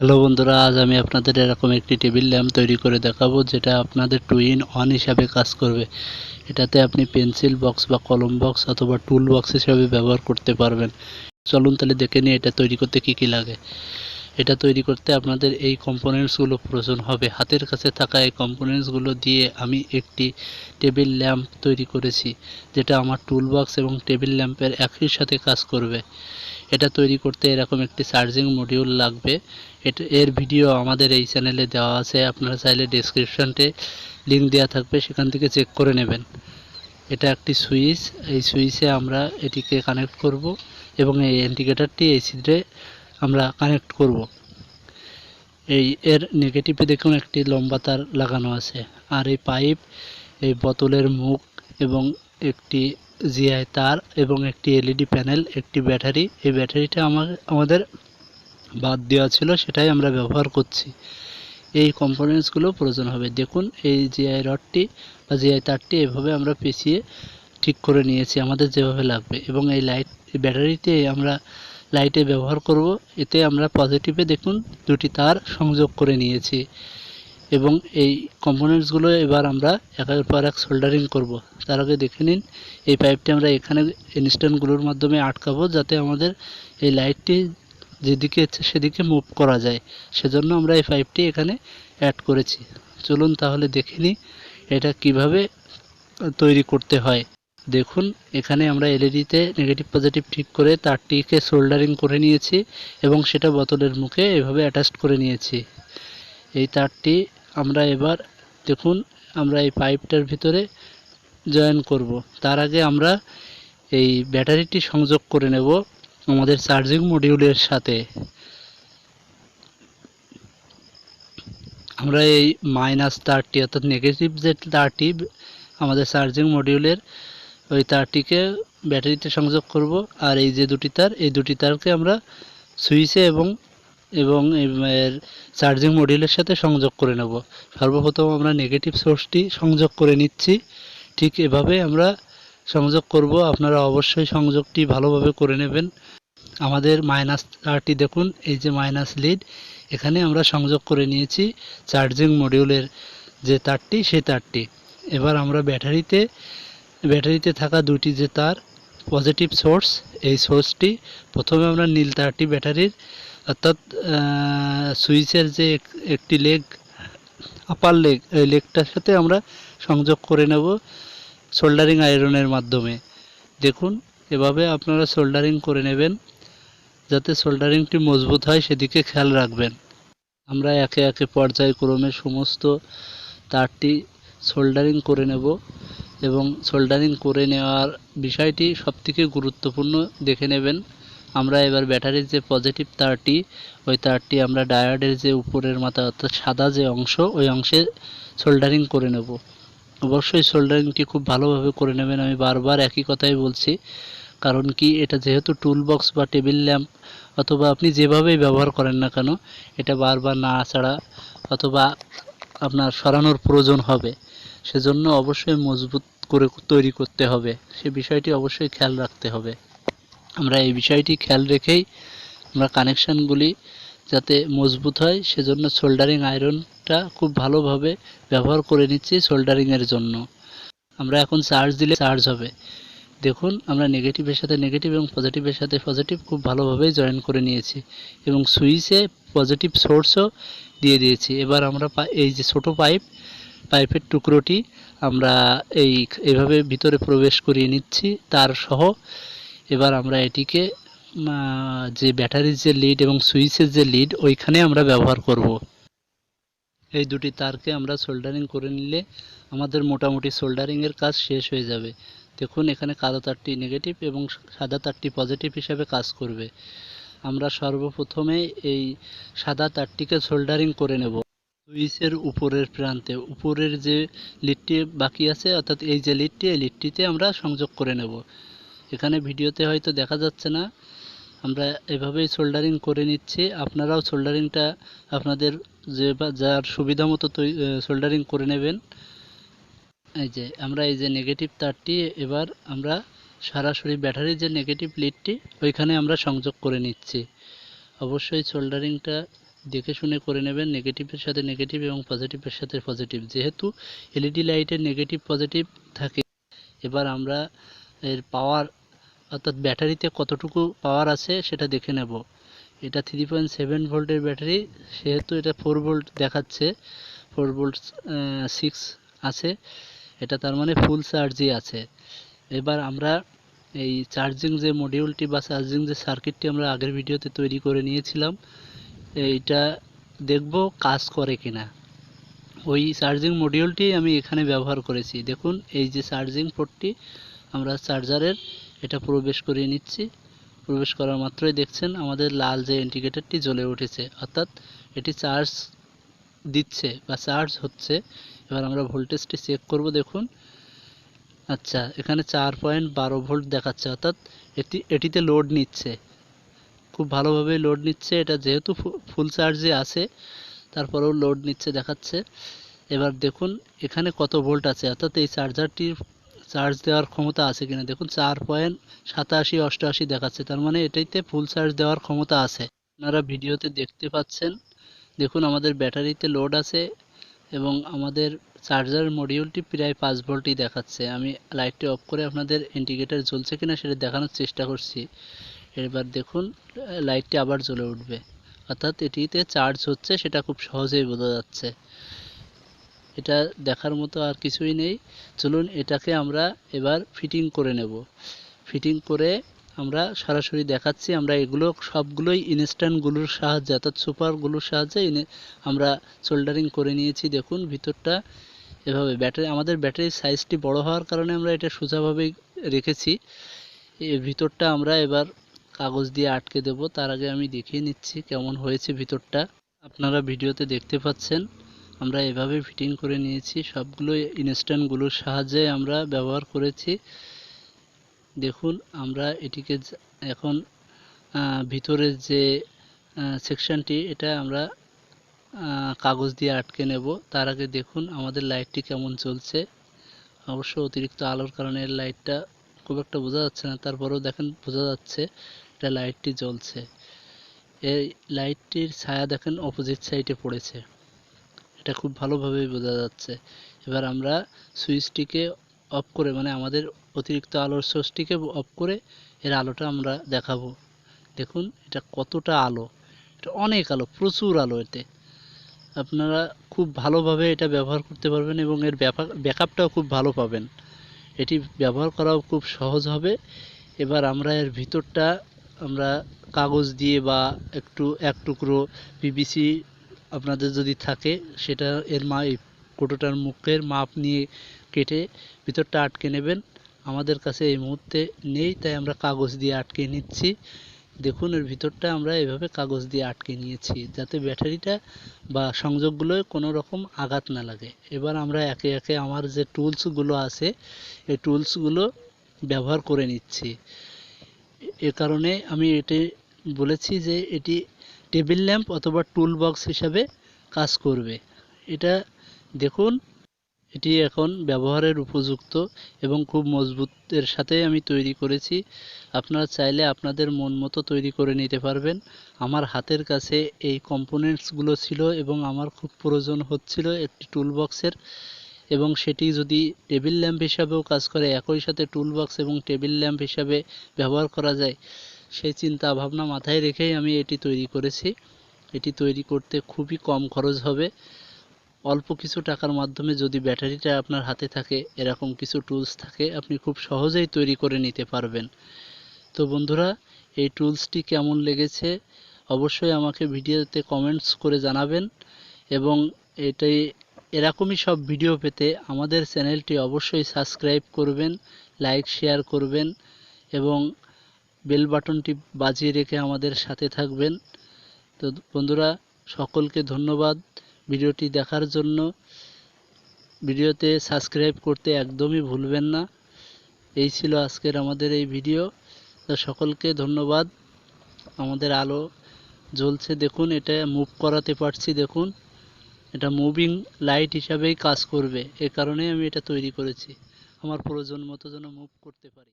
Hello বন্ধুরা, আজ আমি আপনাদের এরকম একটি টেবিল ল্যাম্প তৈরি করে দেখাবো যেটা আপনাদের 2-in-1 হিসাবে কাজ করবে। এটাতে আপনি পেন্সিল বক্স বা কলম বক্স অথবা টুল বক্স হিসাবে ব্যবহার করতে পারবেন। চলুন তাহলে দেখে নিই এটা তৈরি করতে কি কি লাগে। এটা তৈরি করতে আপনাদের এই কম্পোনেন্টসগুলো প্রয়োজন হবে। হাতের কাছে থাকা এই কম্পোনেন্টসগুলো দিয়ে আমি একটি টেবিল ল্যাম্প তৈরি করেছি, যেটা আমার টুল বক্স এবং টেবিল ল্যাম্পের একই সাথে কাজ করবে। এটা তৈরি করতে এরকম একটি চার্জিং মডিউল লাগবে। এর ভিডিও আমাদের এই চ্যানেলে দেওয়া আছে, আপনারা চাইলে ডেসক্রিপশনতে লিঙ্ক দেওয়া থাকবে, সেখান থেকে চেক করে নেবেন। এটা একটি সুইচ, এই সুইচে আমরা এটিকে কানেক্ট করব এবং এই ইন্ডিকেটরটি এই ছিদ্রে আমরা কানেক্ট করব। এর নেগেটিভে দেখুন একটি লম্বা তার লাগানো আছে, আর এই পাইপ, এই বোতলের মুখ এবং একটি জিআই তার এবং একটি এলইডি প্যানেল, একটি ব্যাটারি। এই ব্যাটারিটা আমাদের বাদ দেওয়া ছিল, সেটাই আমরা ব্যবহার করছি। এই কম্পোনেন্টসগুলো প্রয়োজন হবে। দেখুন এই জিআই রডটি বা জিআই তারটি এভাবে আমরা পেঁচিয়ে ঠিক করে নিয়েছি আমাদের যেভাবে লাগবে, এবং এই ব্যাটারিতে আমরা লাইটে ব্যবহার করব। এতে আমরা পজিটিভে দেখুন দুটি তার সংযোগ করে নিয়েছি, এবং এই কম্পোনেন্টসগুলো এবার আমরা একের পর এক সোল্ডারিং করব। তার আগে দেখে নিন এই পাইপটি আমরা এখানে ইনস্ট্যান্টগুলোর মাধ্যমে আটকাবো, যাতে আমাদের এই লাইটটি যেদিকে ইচ্ছে সেদিকে মুভ করা যায়। সেজন্য আমরা এই পাইপটি এখানে অ্যাড করেছি। চলুন তাহলে দেখে নিই এটা কিভাবে তৈরি করতে হয়। দেখুন এখানে আমরা এলইডিতে নেগেটিভ পজিটিভ ঠিক করে তারটিকে সোল্ডারিং করে নিয়েছি এবং সেটা বোতলের মুখে এভাবে অ্যাটাচ করে নিয়েছি। এই তারটি আমরা এবার দেখুন আমরা এই পাইপটার ভিতরে জয়েন করব। তার আগে আমরা এই ব্যাটারিটি সংযোগ করে নেব আমাদের চার্জিং মডিউলের সাথে। আমরা এই মাইনাস তারটি অর্থাৎ নেগেটিভ যে তারটি আমাদের চার্জিং মডিউলের, ওই তারটিকে ব্যাটারিতে সংযোগ করব, আর এই যে দুটি তার, এই দুটি তারকে আমরা সুইচে এবং এর চার্জিং মডিউলের সাথে সংযোগ করে নেব। সর্বপ্রথম আমরা নেগেটিভ সোর্সটি সংযোগ করে নিচ্ছি। ঠিক এভাবে আমরা সংযোগ করব। আপনারা অবশ্যই সংযোগটি ভালোভাবে করে নেবেন। আমাদের মাইনাস তারটি দেখুন, এই যে মাইনাস লিড, এখানে আমরা সংযোগ করে নিয়েছি চার্জিং মডিউলের যে তারটি, সেই তারটি। এবার আমরা ব্যাটারিতে থাকা দুটি যে তার পজিটিভ সোর্স, এই সোর্সটি প্রথমে আমরা নীল তারটি ব্যাটারির অর্থাৎ সুইচের যে একটি লেগ, আপার লেগ, এই লেগটার সাথে আমরা সংযোগ করে নেব সোল্ডারিং আয়রনের মাধ্যমে। দেখুন এভাবে আপনারা সোল্ডারিং করে নেবেন, যাতে সোল্ডারিংটি মজবুত হয় সেদিকে খেয়াল রাখবেন। আমরা একে একে পর্যায়ক্রমে সমস্ত তারটি সোল্ডারিং করে নেব, এবং সোল্ডারিং করে নেওয়ার বিষয়টি সবথেকে গুরুত্বপূর্ণ দেখে নেবেন। আমরা এবার ব্যাটারির যে পজিটিভ তারটি, ওই তারটি আমরা ডায়োডের যে উপরের মাথা অর্থাৎ সাদা যে অংশ, ওই অংশে সোল্ডারিং করে নেব। অবশ্যই সোল্ডারিংটি খুব ভালোভাবে করে নেবেন। আমি বারবার একই কথাই বলছি, কারণ কি, এটা যেহেতু টুল বক্স বা টেবিল ল্যাম্প অথবা আপনি যেভাবেই ব্যবহার করেন না কেন, এটা বারবার নাড়াচাড়া অথবা আপনার সরানোর প্রয়োজন হবে। সেজন্য অবশ্যই মজবুত করে তৈরি করতে হবে, সে বিষয়টি অবশ্যই খেয়াল রাখতে হবে। আমরা এই বিষয়টি খেয়াল রেখেই আমরা কানেকশানগুলি যাতে মজবুত হয়, সেজন্য সোল্ডারিং আয়রনটা খুব ভালোভাবে ব্যবহার করে নিচ্ছি সোল্ডারিংয়ের জন্য। আমরা এখন চার্জ দিলে চার্জ হবে। দেখুন আমরা নেগেটিভের সাথে নেগেটিভ এবং পজিটিভের সাথে পজিটিভ খুব ভালোভাবে জয়েন করে নিয়েছি, এবং সুইচে পজিটিভ সোর্সও দিয়ে দিয়েছি। এবার আমরা এই যে ছোটো পাইপের টুকরোটি আমরা এইভাবে ভিতরে প্রবেশ করিয়ে নিচ্ছি তার সহ। এবার আমরা এটিকে যে ব্যাটারির যে লিড এবং সুইচের যে লিড, ওইখানে আমরা ব্যবহার করব। এই দুটি তারকে আমরা সোল্ডারিং করে নিলে আমাদের মোটামুটি সোল্ডারিংয়ের কাজ শেষ হয়ে যাবে। দেখুন এখানে কালো তারটি নেগেটিভ এবং সাদা তারটি পজিটিভ হিসাবে কাজ করবে। আমরা সর্বপ্রথমে এই সাদা তারটিকে সোল্ডারিং করে নেব সুইচের উপরের প্রান্তে। উপরের যে লিডটি বাকি আছে, অর্থাৎ এই যে লিডটি, এই লিডটিতে আমরা সংযোগ করে নেব। এখানে ভিডিওতে হয়তো দেখা যাচ্ছে না, আমরা এভাবেই সোল্ডারিং করে নিচ্ছি। আপনারাও সোল্ডারিংটা আপনাদের যার সুবিধা মতো সোল্ডারিং করে নেবেন। এই যে আমরা এই যে নেগেটিভ তারটি এবার আমরা সরাসরি ব্যাটারির যে নেগেটিভ লিডটি, ওইখানে আমরা সংযোগ করে নিচ্ছি। অবশ্যই সোল্ডারিংটা দেখে শুনে করে নেবেন, নেগেটিভের সাথে নেগেটিভ এবং পজিটিভের সাথে পজিটিভ। যেহেতু এলইডি লাইটের নেগেটিভ পজিটিভ থাকে, এবার আমরা এর পাওয়ার অর্থাৎ ব্যাটারিতে কতটুকু পাওয়ার আছে সেটা দেখে নেব। এটা 3.7 ভোল্টের ব্যাটারি, সেহেতু এটা 4 ভোল্ট দেখাচ্ছে, 4 ভোল্ট 6 আছে, এটা তার মানে ফুল চার্জই আছে। এবার আমরা এই চার্জিং যে মডিউলটি বা চার্জিং যে সার্কিটটি আমরা আগের ভিডিওতে তৈরি করে নিয়েছিলাম, এইটা দেখব কাজ করে কিনা। ওই চার্জিং মডিউলটি আমি এখানে ব্যবহার করেছি। দেখুন এই যে চার্জিং পোর্টটি আমরা চার্জারের এটা প্রবেশ করিয়ে নিচ্ছি। প্রবেশ করার মাত্রই দেখছেন আমাদের লাল যে ইন্ডিকেটরটি জ্বলে উঠেছে, অর্থাৎ এটি চার্জ দিচ্ছে বা চার্জ হচ্ছে। এবার আমরা ভোল্টেজটি চেক করব। দেখুন আচ্ছা, এখানে 4.12 ভোল্ট দেখাচ্ছে, অর্থাৎ এটিতে লোড নিচ্ছে, খুব ভালোভাবে লোড নিচ্ছে। এটা যেহেতু ফুল চার্জে আছে তারপরেও লোড নিচ্ছে দেখাচ্ছে। এবার দেখুন এখানে কত ভোল্ট আছে, অর্থাৎ এই চার্জারটির চার্জ দেওয়ার ক্ষমতা আছে কিনা। দেখুন 4.8788 দেখাচ্ছে, তার মানে এটাইতে ফুল চার্জ দেওয়ার ক্ষমতা আছে। আপনারা ভিডিওতে দেখতে পাচ্ছেন, দেখুন আমাদের ব্যাটারিতে লোড আছে এবং আমাদের চার্জার মডিউলটি প্রায় 5 ভোল্টই দেখাচ্ছে। আমি লাইটটি অফ করে আপনাদের ইন্ডিকেটর জ্বলছে কিনা সেটা দেখানোর চেষ্টা করছি। এবার দেখুন লাইটটি আবার জ্বলে উঠবে, অর্থাৎ এটিতে চার্জ হচ্ছে, সেটা খুব সহজেই বোঝা যাচ্ছে। এটা দেখার মতো আর কিছুই নেই। চলুন এটাকে আমরা এবার ফিটিং করে নেব। ফিটিং করে আমরা সরাসরি দেখাচ্ছি। আমরা এগুলো সবগুলোই ইনস্ট্যান্টগুলোর সাহায্যে অর্থাৎ সুপারগুলোর সাহায্যে আমরা সোল্ডারিং করে নিয়েছি। দেখুন ভিতরটা এভাবে, আমাদের ব্যাটারির সাইজটি বড় হওয়ার কারণে আমরা এটা সোজাভাবেই রেখেছি। এর ভিতরটা আমরা এবার কাগজ দিয়ে আটকে দেব। তার আগে আমি দেখিয়ে নিচ্ছি কেমন হয়েছে ভিতরটা। আপনারা ভিডিওতে দেখতে পাচ্ছেন আমরা এভাবে ফিটিং করে নিয়েছি, সবগুলো ইনস্ট্যান্টগুলোর সাহায্যে আমরা ব্যবহার করেছি। দেখুন আমরা এটিকে এখন ভিতরের যে সেকশনটি এটা আমরা কাগজ দিয়ে আটকে নেব। তার আগে দেখুন আমাদের লাইটটি কেমন জ্বলছে। অবশ্য অতিরিক্ত আলোর কারণে এর লাইটটা খুব একটা বোঝা যাচ্ছে না, তারপরেও দেখেন বোঝা যাচ্ছে এটা লাইটটি জ্বলছে। এই লাইটটির ছায়া দেখেন অপোজিট সাইডে পড়েছে, এটা খুব ভালোভাবেই বোঝা যাচ্ছে। এবার আমরা সুইচটিকে অফ করে, মানে আমাদের অতিরিক্ত আলোর সোর্সটিকে অফ করে এর আলোটা আমরা দেখাবো। দেখুন এটা কতটা আলো, এটা অনেক আলো, প্রচুর আলো। এতে আপনারা খুব ভালোভাবে এটা ব্যবহার করতে পারবেন এবং এর ব্যাকআপটাও খুব ভালো পাবেন। এটি ব্যবহার করাও খুব সহজ হবে। এবার আমরা এর ভিতরটা আমরা কাগজ দিয়ে বা এক টুকরো পিভিসি আপনাদের যদি থাকে সেটা এর কোটোটার মুখের মাপ নিয়ে কেটে ভিতরটা আটকে নেবেন। আমাদের কাছে এই মুহূর্তে নেই, তাই আমরা কাগজ দিয়ে আটকে নিচ্ছি। দেখুন এর ভিতরটা আমরা এভাবে কাগজ দিয়ে আটকে নিয়েছি, যাতে ব্যাটারিটা বা সংযোগগুলোয় কোনো রকম আঘাত না লাগে। এবার আমরা একে একে আমার যে টুলসগুলো আছে এই টুলসগুলো ব্যবহার করে নিচ্ছি। এ কারণে আমি এটি বলেছি যে এটি টেবিল ল্যাম্প অথবা টুল বক্স হিসাবে কাজ করবে। এটা দেখুন এটি এখন ব্যবহারের উপযুক্ত এবং খুব মজবুতের সাথে আমি তৈরি করেছি। আপনারা চাইলে আপনাদের মন মতো তৈরি করে নিতে পারবেন। আমার হাতের কাছে এই কম্পোনেন্টসগুলো ছিল এবং আমার খুব প্রয়োজন হচ্ছিল একটি টুল বক্সের, এবং সেটি যদি টেবিল ল্যাম্প হিসাবেও কাজ করে, একই সাথে টুল বক্স এবং টেবিল ল্যাম্প হিসাবে ব্যবহার করা যায়, সেই চিন্তা ভাবনা মাথায় রেখেই আমি এটি তৈরি করেছি। এটি তৈরি করতে খুবই কম খরচ হবে। অল্প কিছু টাকার মাধ্যমে যদি ব্যাটারিটা আপনার হাতে থাকে, এরকম কিছু টুলস থাকে, আপনি খুব সহজেই তৈরি করে নিতে পারবেন। তো বন্ধুরা এই টুলসটি কেমন লেগেছে অবশ্যই আমাকে ভিডিওতে কমেন্টস করে জানাবেন, এবং এরকমই সব ভিডিও পেতে আমাদের চ্যানেলটি অবশ্যই সাবস্ক্রাইব করবেন, লাইক শেয়ার করবেন এবং বেল বাটনটি বাজিয়ে রেখে আমাদের সাথে থাকবেন। তো বন্ধুরা সকলকে ধন্যবাদ ভিডিওটি দেখার জন্য। ভিডিওতে সাবস্ক্রাইব করতে একদমই ভুলবেন না। এই ছিল আজকের আমাদের এই ভিডিও। তো সকলকে ধন্যবাদ। আমাদের আলো জ্বলছে, দেখুন এটা মুভ করাতে পারছি, দেখুন এটা মুভিং লাইট হিসাবেই কাজ করবে। এ কারণেই আমি এটা তৈরি করেছি, আমার প্রয়োজন মতো যেন মুভ করতে পারি।